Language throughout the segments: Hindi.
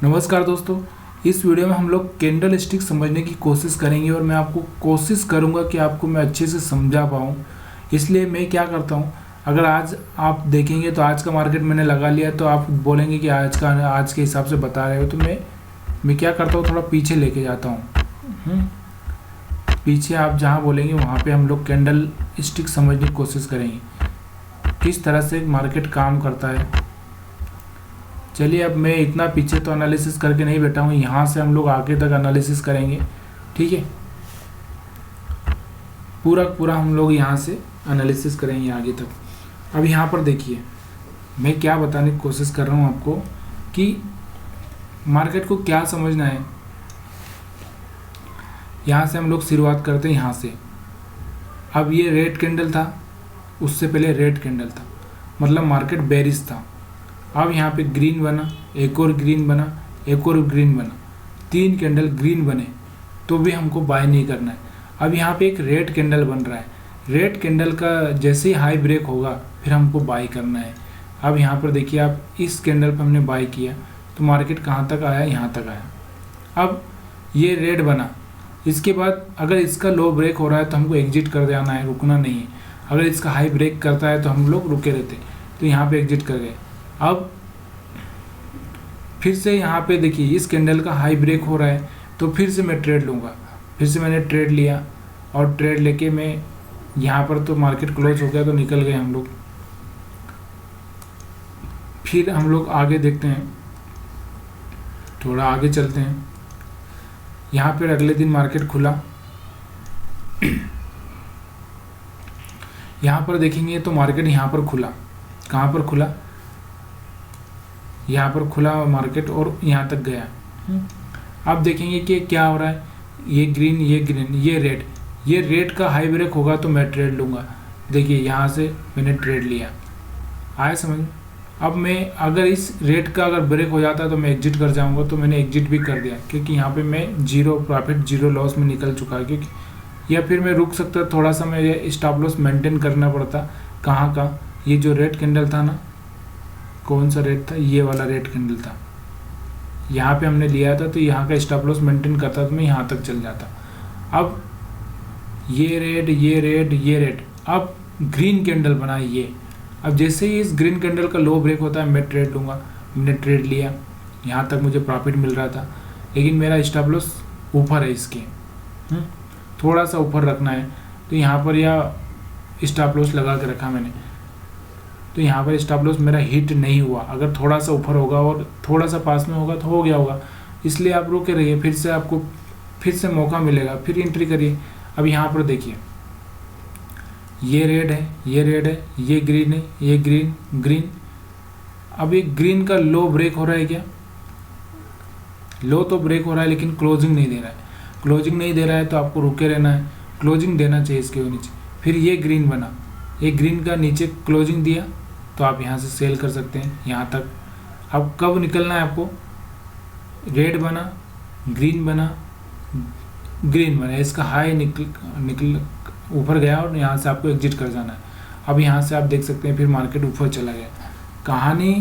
नमस्कार दोस्तों। इस वीडियो में हम लोग कैंडल स्टिक समझने की कोशिश करेंगे और मैं आपको कोशिश करूंगा कि आपको मैं अच्छे से समझा पाऊँ। इसलिए मैं क्या करता हूं, अगर आज आप देखेंगे तो आज का मार्केट मैंने लगा लिया तो आप बोलेंगे कि आज के हिसाब से बता रहे हो, तो मैं क्या करता हूँ, थोड़ा पीछे लेके जाता हूँ। पीछे आप जहाँ बोलेंगे वहाँ पर हम लोग कैंडल स्टिक समझने की कोशिश करेंगे, किस तरह से मार्केट काम करता है। चलिए, अब मैं इतना पीछे तो एनालिसिस करके नहीं बैठा हूँ, यहाँ से हम लोग आगे तक एनालिसिस करेंगे। ठीक है, पूरा हम लोग यहाँ से एनालिसिस करेंगे आगे तक। अब यहाँ पर देखिए, मैं क्या बताने की कोशिश कर रहा हूँ आपको कि मार्केट को क्या समझना है। यहाँ से हम लोग शुरुआत करते हैं यहाँ से। अब ये रेड कैंडल था, उससे पहले रेड कैंडल था, मतलब मार्केट बेरिश था। अब यहाँ पे ग्रीन बना, एक और ग्रीन बना, एक और ग्रीन बना, 3 कैंडल ग्रीन बने, तो भी हमको बाय नहीं करना है। अब यहाँ पे एक रेड कैंडल बन रहा है, रेड कैंडल का जैसे ही हाई ब्रेक होगा फिर हमको बाय करना है। अब यहाँ पर देखिए, आप इस कैंडल पर हमने बाय किया तो मार्केट कहाँ तक आया, यहाँ तक आया। अब ये रेड बना, इसके बाद अगर इसका लो ब्रेक हो रहा है तो हमको एग्जिट कर देना है, रुकना नहीं है। अगर इसका हाई ब्रेक करता है तो हम लोग रुके रहते, तो यहाँ पे एग्जिट कर गए। अब फिर से यहाँ पे देखिए, इस कैंडल का हाई ब्रेक हो रहा है तो फिर से मैं ट्रेड लूँगा। फिर से मैंने ट्रेड लिया और ट्रेड लेके मैं यहाँ पर, तो मार्केट क्लोज हो गया तो निकल गए हम लोग। फिर हम लोग आगे देखते हैं, थोड़ा आगे चलते हैं। यहाँ पर अगले दिन मार्केट खुला, यहाँ पर देखेंगे तो मार्केट यहाँ पर खुला। कहाँ पर खुला? यहाँ पर खुला मार्केट और यहाँ तक गया। अब देखेंगे कि क्या हो रहा है, ये ग्रीन, ये ग्रीन, ये रेड। ये रेड का हाई ब्रेक होगा तो मैं ट्रेड लूँगा। देखिए, यहाँ से मैंने ट्रेड लिया, आया समझ। अब मैं अगर इस रेड का अगर ब्रेक हो जाता तो मैं एग्जिट कर जाऊँगा, तो मैंने एग्जिट भी कर दिया, क्योंकि यहाँ पे मैं जीरो प्रॉफिट जीरो लॉस में निकल चुका है। क्योंकि या फिर मैं रुक सकता, थोड़ा सा मैं स्टॉप लॉस मेंटेन करना पड़ता। कहाँ का? ये जो रेड कैंडल था ना, कौन सा रेड था, ये वाला रेड कैंडल था, यहाँ पे हमने लिया था, तो यहाँ का स्टॉप लॉस मेंटेन करता तो मैं यहाँ तक चल जाता। अब ये रेड, ये रेड, ये रेड, अब ग्रीन कैंडल बना ये। अब जैसे ही इस ग्रीन कैंडल का लो ब्रेक होता है मैं ट्रेड लूँगा। मैंने ट्रेड लिया, यहाँ तक मुझे प्रॉफिट मिल रहा था, लेकिन मेरा स्टॉप लॉस ऊपर है इसके, थोड़ा सा ऊपर रखना है, तो यहाँ पर या स्टॉप लॉस लगा के रखा मैंने, तो यहाँ पर स्टॉप लॉस मेरा हिट नहीं हुआ। अगर थोड़ा सा ऊपर होगा और थोड़ा सा पास में होगा तो हो गया होगा। इसलिए आप रुके रहिए, फिर से आपको फिर से मौका मिलेगा, फिर एंट्री करिए। अब यहाँ पर देखिए, ये रेड है, ये रेड है, ये ग्रीन है, ये ग्रीन, ग्रीन। अब ये ग्रीन का लो ब्रेक हो रहा है क्या? लो तो ब्रेक हो रहा है, लेकिन क्लोजिंग नहीं दे रहा है। क्लोजिंग नहीं दे रहा है तो आपको रुके रहना है, क्लोजिंग देना चाहिए इसके नीचे। फिर ये ग्रीन बना, ये ग्रीन का नीचे क्लोजिंग दिया तो आप यहाँ से सेल कर सकते हैं यहाँ तक। अब कब निकलना है आपको? रेड बना, ग्रीन बना, ग्रीन बना, इसका हाई निकल ऊपर गया और यहाँ से आपको एग्जिट कर जाना है। अब यहाँ से आप देख सकते हैं फिर मार्केट ऊपर चला गया। कहानी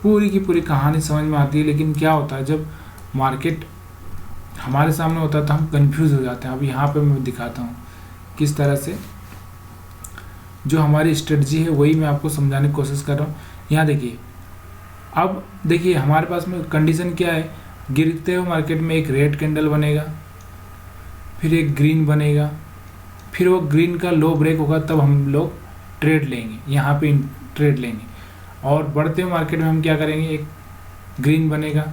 पूरी की पूरी कहानी समझ में आती है, लेकिन क्या होता है जब मार्केट हमारे सामने होता है तो हम कंफ्यूज हो जाते हैं। अब यहाँ पे मैं दिखाता हूँ किस तरह से जो हमारी स्ट्रेटजी है वही मैं आपको समझाने की कोशिश कर रहा हूँ। यहाँ देखिए, अब देखिए हमारे पास में कंडीशन क्या है, गिरते हुए मार्केट में एक रेड कैंडल बनेगा, फिर एक ग्रीन बनेगा, फिर वो ग्रीन का लो ब्रेक होगा तब हम लोग ट्रेड लेंगे, यहाँ पे ट्रेड लेंगे। और बढ़ते हुए मार्केट में हम क्या करेंगे, एक ग्रीन बनेगा,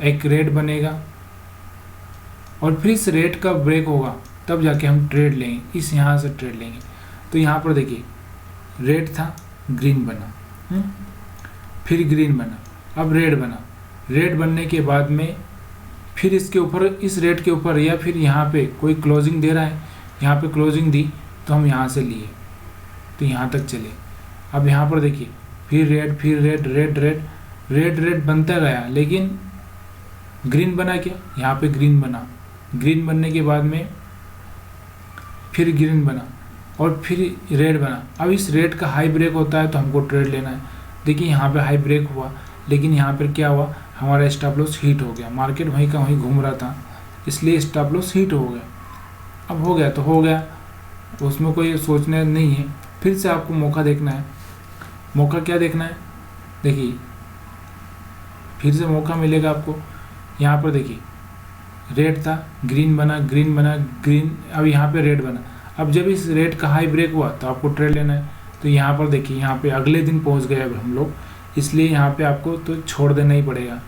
एक रेड बनेगा, और फिर इस रेड का ब्रेक होगा तब जाके हम ट्रेड लेंगे, इस यहाँ से ट्रेड लेंगे। तो यहाँ पर देखिए, रेड था, ग्रीन बना, फिर ग्रीन बना, अब रेड बना। रेड बनने के बाद में फिर इसके ऊपर, इस रेड के ऊपर, या फिर यहाँ पे कोई क्लोजिंग दे रहा है, यहाँ पे क्लोजिंग दी तो हम यहाँ से लिए तो यहाँ तक चले। अब यहाँ पर देखिए, फिर रेड, फिर red, red red red red बनता गया, लेकिन ग्रीन बना क्या? यहाँ पे ग्रीन बना। ग्रीन बनने के बाद में फिर ग्रीन बना और फिर रेड बना। अब इस रेड का हाई ब्रेक होता है तो हमको ट्रेड लेना है। देखिए यहाँ पे हाई ब्रेक हुआ, लेकिन यहाँ पर क्या हुआ, हमारा स्टॉप लॉस हिट हो गया, मार्केट वहीं का वहीं घूम रहा था इसलिए स्टॉप लॉस हिट हो गया। अब हो गया तो हो गया, उसमें कोई सोचना नहीं है। फिर से आपको मौका देखना है। मौका क्या देखना है, देखिए फिर से मौका मिलेगा आपको। यहाँ पर देखिए रेड था, ग्रीन बना, ग्रीन बना, ग्रीन, अब यहाँ पे रेड बना। अब जब इस रेड का हाई ब्रेक हुआ तो आपको ट्रेड लेना है। तो यहाँ पर देखिए यहाँ पे अगले दिन पहुँच गए अब हम लोग, इसलिए यहाँ पे आपको तो छोड़ देना ही पड़ेगा।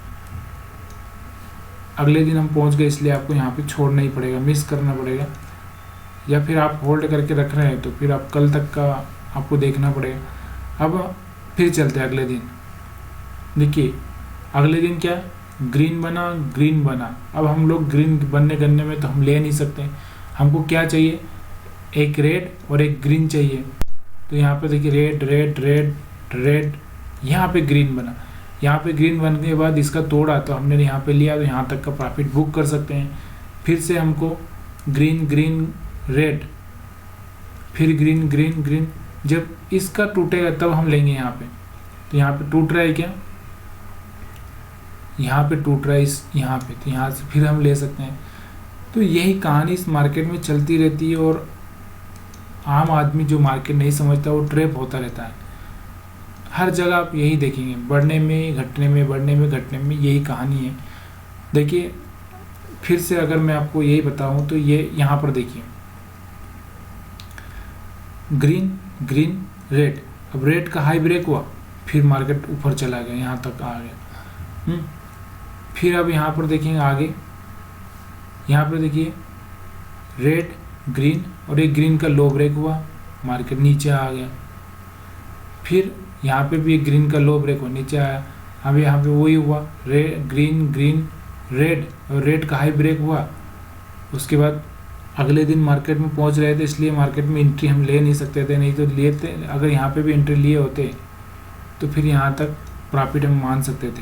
अगले दिन हम पहुँच गए इसलिए आपको यहाँ पे छोड़ना ही पड़ेगा, मिस करना पड़ेगा। या फिर आप होल्ड करके रख रहे हैं तो फिर आप कल तक का आपको देखना पड़ेगा। अब फिर चलते हैं अगले दिन। देखिए अगले दिन क्या, ग्रीन बना, ग्रीन बना। अब हम लोग ग्रीन बनने करने में तो हम ले नहीं सकते, हमको क्या चाहिए, एक रेड और एक ग्रीन चाहिए। तो यहाँ पे देखिए रेड रेड रेड रेड, यहाँ पे ग्रीन बना। यहाँ पे ग्रीन बनने के बाद इसका तोड़ा तो हमने यहाँ पे लिया, तो यहाँ तक का प्रॉफिट बुक कर सकते हैं। फिर से हमको ग्रीन ग्रीन रेड, फिर ग्रीन ग्रीन ग्रीन, जब इसका टूटेगा तब हम लेंगे यहाँ पे। तो यहाँ पे टूट रहा है क्या, यहाँ पे टूट रहा है इस यहाँ पे, तो यहाँ से फिर हम ले सकते हैं। तो यही कहानी इस मार्केट में चलती रहती है और आम आदमी जो मार्केट नहीं समझता वो ट्रैप होता रहता है। हर जगह आप यही देखेंगे, बढ़ने में घटने में, बढ़ने में घटने में, यही कहानी है। देखिए फिर से अगर मैं आपको यही बताऊं तो ये यहाँ पर देखिए ग्रीन ग्रीन रेड, अब रेड का हाई ब्रेक हुआ, फिर मार्केट ऊपर चला गया, यहाँ तक आ गया। फिर अब यहाँ पर देखेंगे आगे, यहाँ पर देखिए रेड ग्रीन और एक ग्रीन का लो ब्रेक हुआ, मार्केट नीचे आ गया। फिर यहाँ पे भी एक ग्रीन का लो ब्रेक हुआ, नीचे आया। अब यहाँ पे वही हुआ, ग्रीन ग्रीन रेड और रेड का हाई ब्रेक हुआ। उसके बाद अगले दिन मार्केट में पहुँच रहे थे इसलिए मार्केट में एंट्री हम ले नहीं सकते थे, नहीं तो लेते, अगर यहाँ पे भी एंट्री लिए होते तो फिर यहाँ तक प्रॉफिट हम मान सकते थे,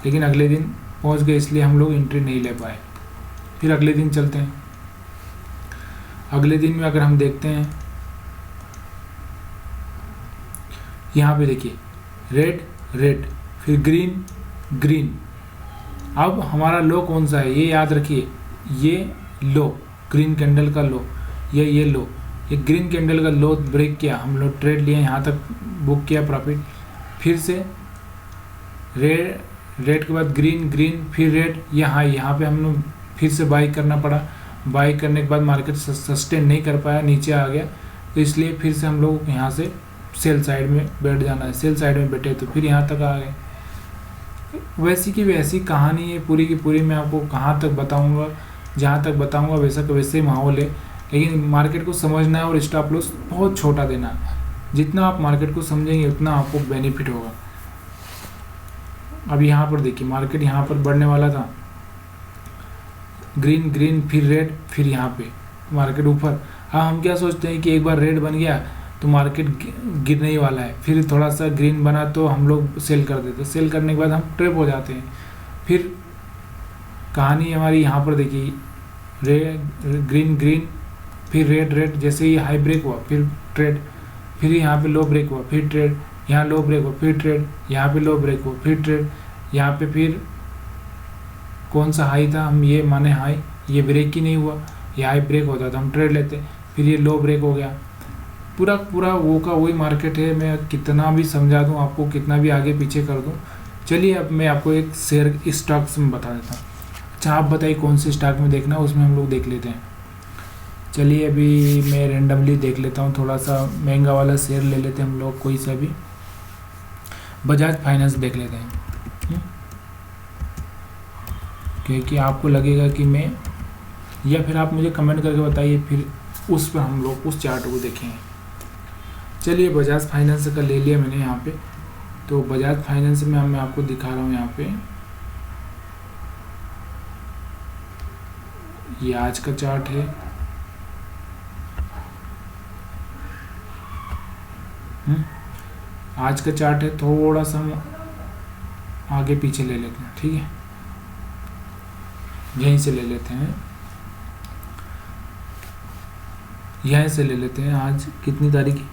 लेकिन अगले दिन पहुँच गए इसलिए हम लोग एंट्री नहीं ले पाए। फिर अगले दिन चलते हैं। अगले दिन में अगर हम देखते हैं, यहाँ पे देखिए रेड रेड, फिर ग्रीन ग्रीन। अब हमारा लो कौन सा है ये याद रखिए, ये लो, ग्रीन कैंडल का लो, ये लो, ये ग्रीन कैंडल का लो ब्रेक किया, हम लोग ट्रेड लिए, यहाँ तक बुक किया प्रॉफिट। फिर से रेड के बाद ग्रीन ग्रीन, फिर रेड, यहाँ पे हम लोग फिर से बाई करना पड़ा। बाई करने के बाद मार्केट सस्टेन नहीं कर पाया, नीचे आ गया, तो इसलिए फिर से हम लोग यहाँ से सेल साइड में बैठ जाना है। सेल साइड में बैठे तो फिर यहाँ तक आ गए। वैसी की वैसी कहानी है पूरी की पूरी। मैं आपको कहाँ तक बताऊँगा, जहाँ तक बताऊँगा वैसा का वैसे ही माहौल है, लेकिन मार्केट को समझना है और स्टॉप लॉस बहुत छोटा देना है। जितना आप मार्केट को समझेंगे उतना आपको बेनिफिट होगा। अब यहाँ पर देखिए मार्केट यहाँ पर बढ़ने वाला था, ग्रीन ग्रीन, फिर रेड, फिर यहाँ पे मार्केट ऊपर। हाँ, हम क्या सोचते हैं कि एक बार रेड बन गया तो मार्केट गिरने ही वाला है, फिर थोड़ा सा ग्रीन बना तो हम लोग सेल कर देते, सेल करने के बाद हम ट्रैप हो जाते हैं। फिर कहानी हमारी यहाँ पर देखिए ग्रीन ग्रीन, फिर रेड रेड, जैसे ही हाई ब्रेक हुआ फिर ट्रेड, फिर यहाँ पे लो ब्रेक हुआ फिर ट्रेड, यहाँ लो ब्रेक हुआ फिर ट्रेड, यहाँ पे लो ब्रेक हुआ फिर ट्रेड, यहाँ पे फिर कौन सा हाई था, हम ये माने हाई, ये ब्रेक ही नहीं हुआ, ये हाई ब्रेक होता तो हम ट्रेड लेते, फिर ये लो ब्रेक हो गया। पूरा पूरा वो का वही मार्केट है। मैं कितना भी समझा दूँ आपको, कितना भी आगे पीछे कर दूँ। चलिए अब मैं आपको एक शेयर स्टॉक्स में बता देता हूँ। अच्छा आप बताइए कौन से स्टॉक में देखना है, उसमें हम लोग देख लेते हैं। चलिए अभी मैं रेंडमली देख लेता हूँ, थोड़ा सा महंगा वाला शेयर ले लेते हैं हम लोग, कोई सा भी बजाज फाइनेंस देख लेते हैं, क्योंकि आपको लगेगा कि मैं, या फिर आप मुझे कमेंट करके बताइए, फिर उस पर हम लोग उस चार्ट को देखेंगे। चलिए बजाज फाइनेंस का ले लिया मैंने यहाँ पे। तो बजाज फाइनेंस में मैं आपको दिखा रहा हूँ यहाँ पे, ये आज का चार्ट है। आज का चार्ट है, थोड़ा सा हम आगे पीछे ले लेते हैं, ठीक है, यहीं से ले लेते हैं, यहीं से ले लेते हैं। आज कितनी तारीख है,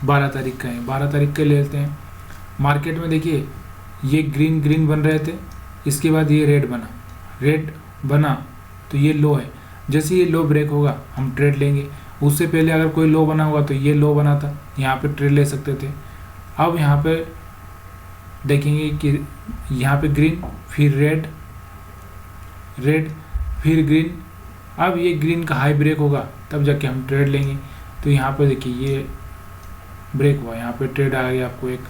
12 तारीख का है, 12 तारीख का ले लेते हैं। मार्केट में देखिए ये ग्रीन ग्रीन बन रहे थे, इसके बाद ये रेड बना तो ये लो है। जैसे ये लो ब्रेक होगा हम ट्रेड लेंगे। उससे पहले अगर कोई लो बना होगा तो ये लो बना था, यहाँ पे ट्रेड ले सकते थे। अब यहाँ पे देखेंगे कि यहाँ पे ग्रीन, फिर रेड फिर ग्रीन। अब ये ग्रीन का हाई ब्रेक होगा तब जाके हम ट्रेड लेंगे। तो यहाँ पे देखिए ये ब्रेक हुआ, यहाँ पे ट्रेड आ गया आपको एक।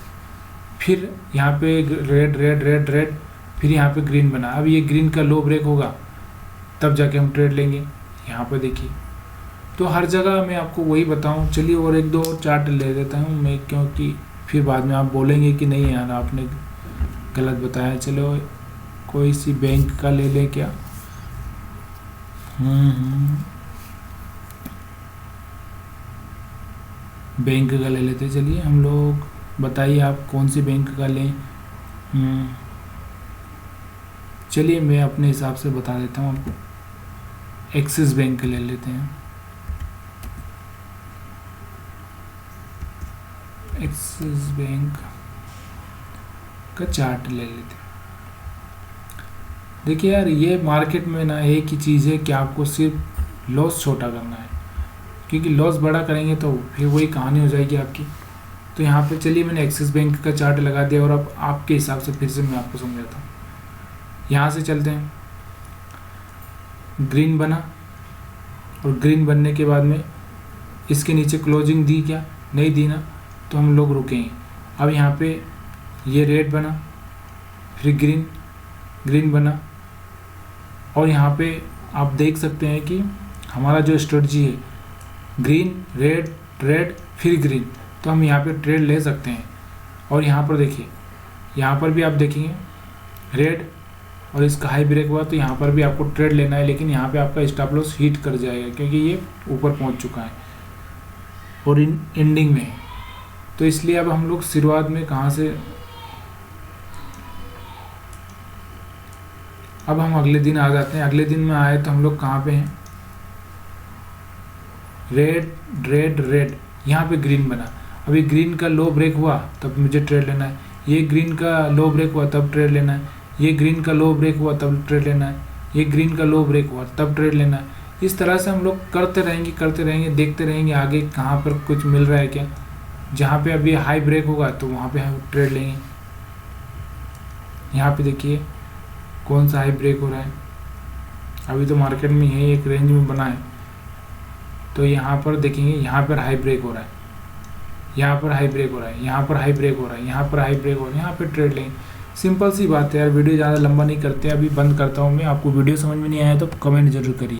फिर यहाँ पे रेड, फिर यहाँ पे ग्रीन बना। अब ये ग्रीन का लो ब्रेक होगा तब जाके हम ट्रेड लेंगे। यहाँ पे देखिए, तो हर जगह मैं आपको वही बताऊँ। चलिए और एक दो चार्ट ले देता हूँ मैं, क्योंकि फिर बाद में आप बोलेंगे कि नहीं यार आपने गलत बताया। चलो कोई सी बैंक का ले लें क्या। बैंक का ले लेते चलिए हम लोग। बताइए आप कौन सी बैंक का लें। चलिए मैं अपने हिसाब से बता देता हूँ आपको। एक्सिस बैंक का ले लेते हैं। एक्सिस बैंक का चार्ट ले लेते हैं। देखिए यार, ये मार्केट में ना एक ही चीज़ है कि आपको सिर्फ लॉस छोटा करना है, क्योंकि लॉस बड़ा करेंगे तो फिर वही कहानी हो जाएगी आपकी। तो यहाँ पे चलिए मैंने एक्सिस बैंक का चार्ट लगा दिया और अब आपके हिसाब से फिर से मैं आपको समझाता हूँ। यहाँ से चलते हैं, ग्रीन बना और ग्रीन बनने के बाद में इसके नीचे क्लोजिंग दी क्या, नहीं दी ना, तो हम लोग रुकेंगे। अब यहाँ पे ये रेड बना, फिर ग्रीन बना, और यहाँ पे आप देख सकते हैं कि हमारा जो स्ट्रेटजी है ग्रीन रेड फिर ग्रीन, तो हम यहाँ पे ट्रेड ले सकते हैं। और यहाँ पर देखिए, यहाँ पर भी आप देखेंगे रेड और इसका हाई ब्रेक हुआ, तो यहाँ पर भी आपको ट्रेड लेना है, लेकिन यहाँ पे आपका स्टॉप लॉस हिट कर जाएगा क्योंकि ये ऊपर पहुँच चुका है और एंडिंग में है। तो इसलिए अब हम लोग शुरुआत में कहाँ से, अब हम अगले दिन आ जाते हैं। अगले दिन में आए तो हम लोग कहाँ पे हैं, रेड, यहाँ पे ग्रीन बना। अभी ग्रीन का लो ब्रेक हुआ तब मुझे ट्रेड लेना है। ये ग्रीन का लो ब्रेक हुआ तब ट्रेड लेना है। ये ग्रीन का लो ब्रेक हुआ तब ट्रेड लेना है। ये ग्रीन का लो ब्रेक हुआ तब ट्रेड लेना है। इस तरह से हम लोग करते रहेंगे, देखते रहेंगे आगे कहाँ पर कुछ मिल रहा है क्या। जहाँ पे अभी हाई ब्रेक होगा तो वहाँ पे हम ट्रेड लेंगे। यहाँ पे देखिए कौन सा हाई ब्रेक हो रहा है। अभी तो मार्केट में यही एक रेंज में बना है, तो यहाँ पर देखेंगे, यहाँ पर हाई ब्रेक हो रहा है, यहाँ पर हाई ब्रेक हो रहा है, यहाँ पर हाई ब्रेक हो रहा है, यहाँ पर हाई ब्रेक हो रहा है, यहाँ पे ट्रेड लेंगे। सिंपल सी बात है यार। वीडियो ज़्यादा लंबा नहीं करते, अभी बंद करता हूँ मैं। आपको वीडियो समझ में नहीं आया तो कमेंट जरूर करिए।